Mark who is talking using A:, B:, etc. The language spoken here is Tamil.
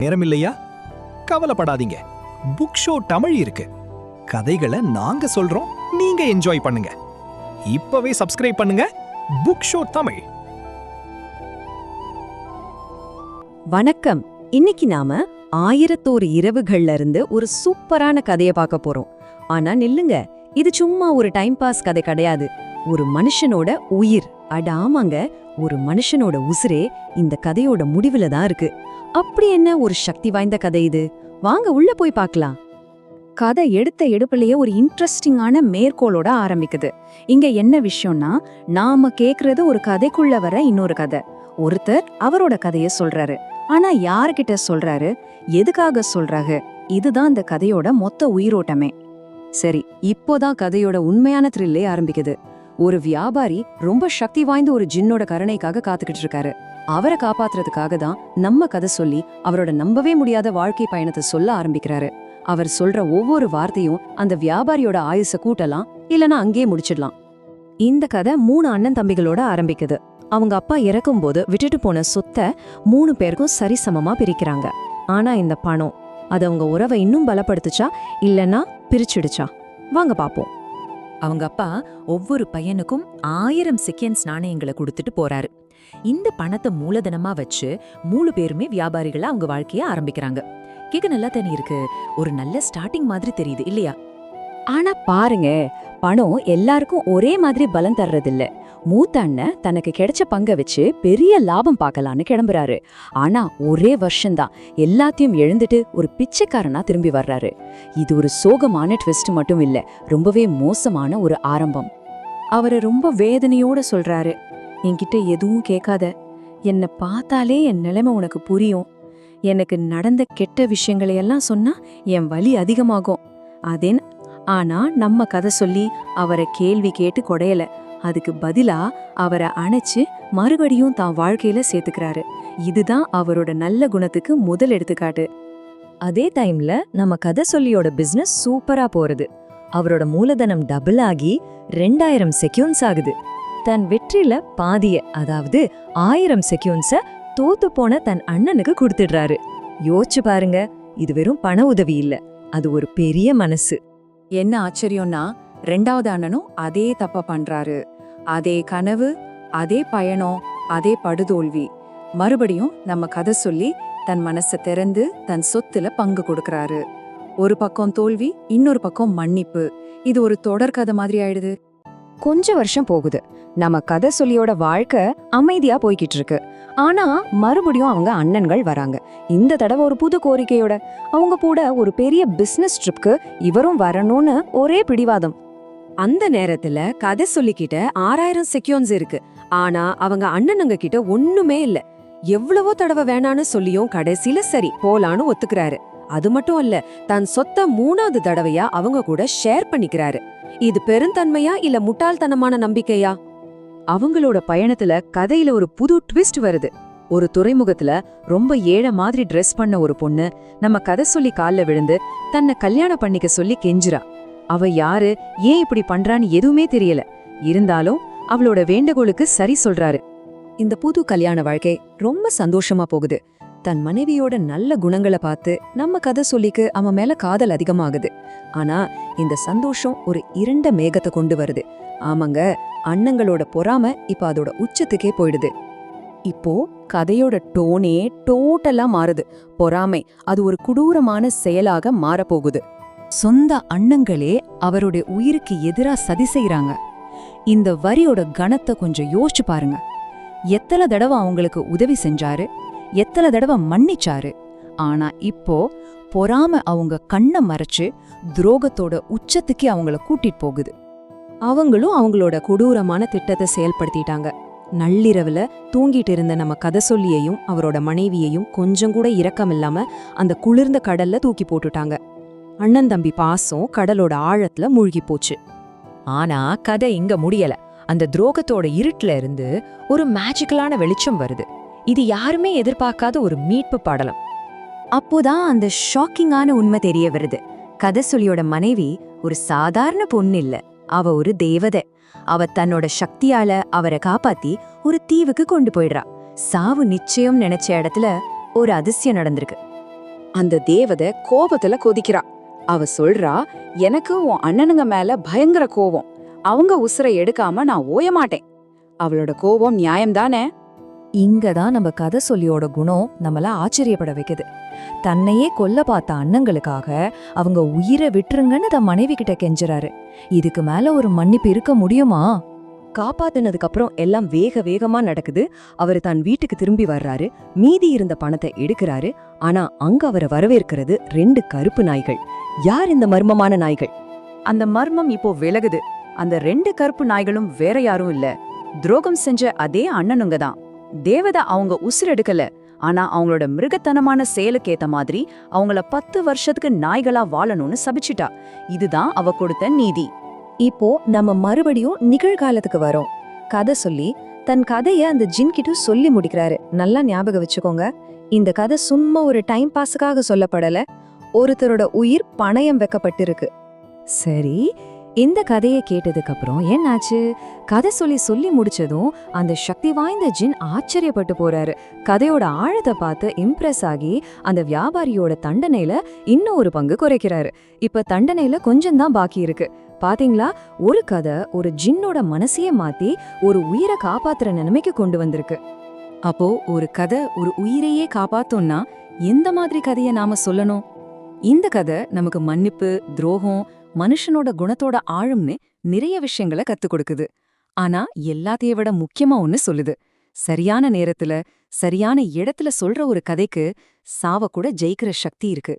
A: நேரம் இல்லையா? கவலைப்படாதீங்க. புக் ஷோ தமிழ் இருக்கு. கதைகளை நாங்க சொல்றோம், நீங்க என்ஜாய் பண்ணுங்க. இப்பவே சப்ஸ்கிரைப் பண்ணுங்க புக் ஷோ தமிழ்.
B: வணக்கம். இன்னைக்கு நாம 1001 இரவுகள்ல இருந்து ஒரு சூப்பரான கதையை பார்க்க போறோம். ஆனா நில்லுங்க, இது சும்மா ஒரு டைம் பாஸ் கதை கிடையாது. ஒரு மனுஷனோட உயிர், ஆமாங்க, ஒரு மனுஷனோட உசிரே இந்த கதையோட முடிவுல தான் இருக்கு. அப்படி என்ன ஒரு சக்தி வாய்ந்த கதை இது? வாங்க உள்ள போய் பார்க்கலாம். கதை எடுத்த எடுப்புலயே ஒரு இன்ட்ரெஸ்டிங்கான மேற்கோளோட ஆரம்பிக்குது. இங்க என்ன விஷயம்னா, நாம கேக்குறது ஒரு கதைக்குள்ள வர இன்னொரு கதை. ஒருத்தர் அவரோட கதைய சொல்றாரு. ஆனா யார்கிட்ட சொல்றாரு, எதுக்காக சொல்றாரு? இதுதான் இந்த கதையோட மொத்த உயிரோட்டமே. சரி, இப்போதான் கதையோட உண்மையான த்ரில்லே ஆரம்பிக்குது. ஒரு வியாபாரி ரொம்ப சக்தி வாய்ந்த ஒரு ஜின்னோட கருணைக்காக காத்துக்கிட்டு இருக்காரு. அவரை காப்பாத்துறதுக்காக தான் நம்ம கதை சொல்லி அவரோட நம்பவே முடியாத வாழ்க்கை பயணத்தை சொல்ல ஆரம்பிக்கிறாரு. அவர் சொல்ற ஒவ்வொரு வார்த்தையும் அந்த வியாபாரியோட ஆயுச கூட்டலாம், இல்லனா அங்கே முடிச்சிடலாம். இந்த கதை 3 அண்ணன் தம்பிகளோட ஆரம்பிக்குது. அவங்க அப்பா இறக்கும்போது விட்டுட்டு போன சொத்தை 3 பேருக்கும் சரிசமமா பிரிக்கிறாங்க. ஆனா இந்த பணம் அது அவங்க உறவை இன்னும் பலப்படுத்துச்சா, இல்லனா பிரிச்சுடுச்சா? வாங்க பாப்போம். அவங்க அப்பா ஒவ்வொரு பையனுக்கும் 1000 செகண்ட்ஸ் நாணயங்களை கொடுத்துட்டு போறாரு. இந்த பணத்தை மூலதனமா வச்சு 3 பேருமே வியாபாரிகளா அவங்க வாழ்க்கைய ஆரம்பிக்கிறாங்க. கேட்க நல்லா தானே இருக்கு, ஒரு நல்ல ஸ்டார்டிங் மாதிரி தெரியுது இல்லையா? ஆனா பாருங்க, பணம் எல்லாருக்கும் ஒரே மாதிரி பலம் தர்றதில்ல. மூத்த அண்ணன் தனக்கு கிடைச்ச பங்கை வச்சு பெரிய லாபம் பார்க்கலான்னு கிளம்புறாரு. ஆனா ஒரே வருஷம்தான் எல்லாத்தையும் எழுந்துட்டு ஒரு பிச்சைக்காரனா திரும்பி வர்றாரு. இது ஒரு சோகமான ட்விஸ்ட் மட்டும் இல்ல, ரொம்பவே மோசமான ஒரு ஆரம்பம். அவரு ரொம்ப வேதனையோட சொல்றாரு, என்கிட்ட எதுவும் கேட்காத, என்னை பார்த்தாலே என் நிலைமை உனக்கு புரியும். எனக்கு நடந்த கெட்ட விஷயங்களையெல்லாம் சொன்னா என் வலி அதிகமாகும். அதேன். ஆனா நம்ம கதை சொல்லி அவரை கேள்வி கேட்டு கொடையல. அதுக்கு பதிலா அவரை அணைச்சு மறுபடியும் தான் வாழ்க்கையில சேர்த்துக்கிறாரு. இதுதான் அவரோட நல்ல குணத்துக்கு முதல் எடுத்துக்காட்டு. அதே டைம்ல நம்ம கதை சொல்லியோட பிசினஸ் சூப்பரா போறது. அவரோட மூலதனம் டபுள் ஆகி 2000 செக்யூன்ஸ் ஆகுது. தன் வெற்றில பாதிய, அதாவது 1000 செக்யூன்ஸ தோத்து போன தன் அண்ணனுக்கு கொடுத்துடுறாரு. யோசிச்சு பாருங்க, இது வெறும் பண உதவி இல்ல, அது ஒரு பெரிய மனசு. என்ன ஆச்சரியம்னா, 2வது அண்ணனும் அதே தப்ப பண்றாரு. அதே கனவு, அதே பயணம், அதே படுதோல்வி. மறுபடியும் நம்ம கதை சொல்லி தன் மனசை திறந்து தன் சொத்துல பங்கு கொடுக்கறாரு. ஒரு பக்கம் தோல்வி, இன்னொரு பக்கம் மன்னிப்பு. இது ஒரு தொடர் கதை மாதிரி ஆயிடுது. கொஞ்ச வருஷம் போகுது. நம்ம கதை சொல்லியோட வாழ்க்கை அமைதியா போய்கிட்டு இருக்கு. ஆனா மறுபடியும் அவங்க அண்ணன்கள் வராங்க. இந்த தடவை ஒரு புது கோரிக்கையோட. அவங்க கூட ஒரு பெரிய பிசினஸ் ட்ரிப்க்கு இவரும் வரணும்னு ஒரே பிடிவாதம். அந்த நேரத்துல கதை சொல்லிக்கிட்ட 6000 செக்யூன்ஸ் இருக்கு. ஆனா அவங்க அண்ணனுங்க கிட்ட ஒண்ணுமே இல்ல. எவ்வளவோ தடவை வேணான்னு சொல்லியும் கடைசியில சரி போலான்னு ஒத்துக்கிறாரு. அது மட்டும் இல்ல, தன் சொத்தை 3வது தடவையா அவங்க கூட ஷேர் பண்ணிக்கிறாரு. இது பெருந்தன்மையா இல்ல முட்டாள்தனமான நம்பிக்கையா? அவங்களோட பயணத்துல கதையில ஒரு புது ட்விஸ்ட் வருது. ஒரு துறைமுகத்துல ரொம்ப ஏழை மாதிரி ட்ரெஸ் பண்ண ஒரு பொண்ணு நம்ம கதை சொல்லி கால்ல விழுந்து தன்னை கல்யாணம் பண்ணிக்க சொல்லி கெஞ்சுறா. அவ யாரு, ஏன் இப்படி பண்றான்னு எதுவுமே தெரியல. இருந்தாலும் அவளோட வேண்டுகோளுக்கு சரி சொல்றாரு. இந்த புது கல்யாண வாழ்க்கை ரொம்ப சந்தோஷமா போகுது. தன் மனைவியோட நல்ல குணங்களை பார்த்து நம்ம கதை சொல்லிக்கு அவன் மேல காதல் அதிகமாகுது. ஆனா இந்த சந்தோஷம் ஒரு இருண்ட மேகத்தை கொண்டு வருது. ஆமாங்க, அண்ணங்களோட பொறாம இப்ப அதோட உச்சத்துக்கே போயிடுது. இப்போ கதையோட டோனே டோட்டலா மாறுது. பொறாமை அது ஒரு கொடூரமான செயலாக மாறப்போகுது. சொந்த அண்ணங்களே அவருடைய உயிருக்கு எதிரா சதி செய்யறாங்க. இந்த வரியோட கணத்தை கொஞ்சம் யோசிச்சு பாருங்க. எத்தனை தடவை அவங்களுக்கு உதவி செஞ்சாரு, எத்தனை தடவை மன்னிச்சாரு. ஆனா இப்போ பொறாம அவங்க கண்ணை மறைச்சு துரோகத்தோட உச்சத்துக்கு அவங்கள கூட்டிட்டு போகுது. அவங்களும் அவங்களோட கொடூரமான திட்டத்தை செயல்படுத்திட்டாங்க. நள்ளிரவுல தூங்கிட்டு இருந்த நம்ம கதை சொல்லியையும் அவரோட மனைவியையும் கொஞ்சம் கூட இரக்கமில்லாம அந்த குளிர்ந்த கடல்ல தூக்கி போட்டுட்டாங்க. அண்ணன் தம்பி பாசம் கடலோட ஆழத்துல மூழ்கி போச்சு. ஆனா கதை இங்க முடியல. அந்த துரோகத்தோட இருட்டுல இருந்து ஒரு மேஜிக்கலான வெளிச்சம் வருது. இது யாருமே எதிர்பார்க்காத ஒரு மீட்பு படலம். அப்போதான் அந்த ஷாக்கிங்கான உண்மை தெரிய வருது. கதை சொல்லியோட மனைவி ஒரு சாதாரண பொண்ணு இல்ல, அவ ஒரு தேவதை. அவ தன்னோட சக்தியால அவரை காப்பாத்தி ஒரு தீவுக்கு கொண்டு போயிடுறா. சாவு நிச்சயம் நினைச்ச இடத்துல ஒரு அதிசயம் நடந்திருக்கு.
C: அந்த தேவதை கோபத்துல கொதிக்கிறா. அவ சொல்றா, எனக்கு உன் அண்ணனுங்க மேல பயங்கர கோபம். அவங்க உசுரை எடுக்காம நான் ஓய மாட்டேன். அவளோட கோபம் நியாயம்தானே?
B: இங்கதான் நம்ம கதை சொல்லியோட குணம் நம்மள ஆச்சரியப்பட வைக்குது. தன்னையே கொல்ல பார்த்த அண்ணங்களுக்காக அவங்க உயிரை விட்டுருங்கன்னு தன் மனைவி கிட்ட கெஞ்சுறாரு. இதுக்கு மேல ஒரு மன்னிப்பு இருக்க முடியுமா? காப்பாத்தினதுக்கு அப்புறம் எல்லாம் வேக வேகமா நடக்குது. அவரு தன் வீட்டுக்கு திரும்பி வர்றாரு. மீதி இருந்த பணத்தை எடுக்கிறாரு. ஆனா அங்க அவரை வரவேற்கிறது 2 கருப்பு நாய்கள். யார் இந்த மர்மமான நாய்கள்?
C: அந்த மர்மம் இப்போ விலகுது. அந்த 2 கருப்பு நாய்களும் வேற யாரும் இல்ல, துரோகம் செஞ்ச அதே அண்ணனுங்க தான். தேவதை அவங்க உசுரெடுக்கல, ஆனா அவங்களோட மிருகத்தனமான செயலுக்கு ஏத்த மாதிரி அவங்கள 10 வருஷத்துக்கு நாய்களா வாழணும்னு சபிச்சிட்டா. இதுதான் அவ கொடுத்த நீதி.
B: இப்போ நம்ம மறுபடியும் நிகழ்காலத்துக்கு வரோம். கதை சொல்லி தன் கதைய அந்த ஜின் கிட்ட சொல்லி முடிக்கிறாரு. நல்லா ஞாபகம் வச்சுக்கோங்க, இந்த கதை சும்மா ஒரு டைம் பாஸுக்காக சொல்லப்படல. ஒருத்தரோட உயிர் பணயம் வைக்கப்பட்டிருக்கு. சரி, இந்த கதையை கேட்டதுக்கு அப்புறம் என்னாச்சு? கதை சொல்லி முடிச்சதும் அந்த சக்தி வாய்ந்த ஜின் ஆச்சரியப்பட்டு போறாரு. கதையோட ஆழத்தை பார்த்து இம்ப்ரெஸ் ஆகி அந்த வியாபாரியோட தண்டனையில இன்னும் ஒரு பங்கு குறைக்கிறாரு. இப்ப தண்டனையில கொஞ்சம் தான் பாக்கி இருக்கு. பாத்தீங்களா, ஒரு கதை ஒரு ஜின்னோட மனசையே மாத்தி ஒரு உயிரை காப்பாத்துற நிலைமைக்கு கொண்டு வந்திருக்கு.
C: அப்போ ஒரு கதை ஒரு உயிரையே காப்பாத்தோம்னா எந்த மாதிரி கதையை நாம சொல்லணும்? இந்த கதை நமக்கு மன்னிப்பு, துரோகம், மனுஷனோட குணத்தோட ஆழம்னு நிறைய விஷயங்களை கத்துக் கொடுக்குது. ஆனா எல்லாத்தைய விட முக்கியமா ஒன்னு சொல்லுது. சரியான நேரத்துல சரியான இடத்துல சொல்ற ஒரு கதைக்கு சாவ கூட ஜெயிக்கிற சக்தி இருக்கு.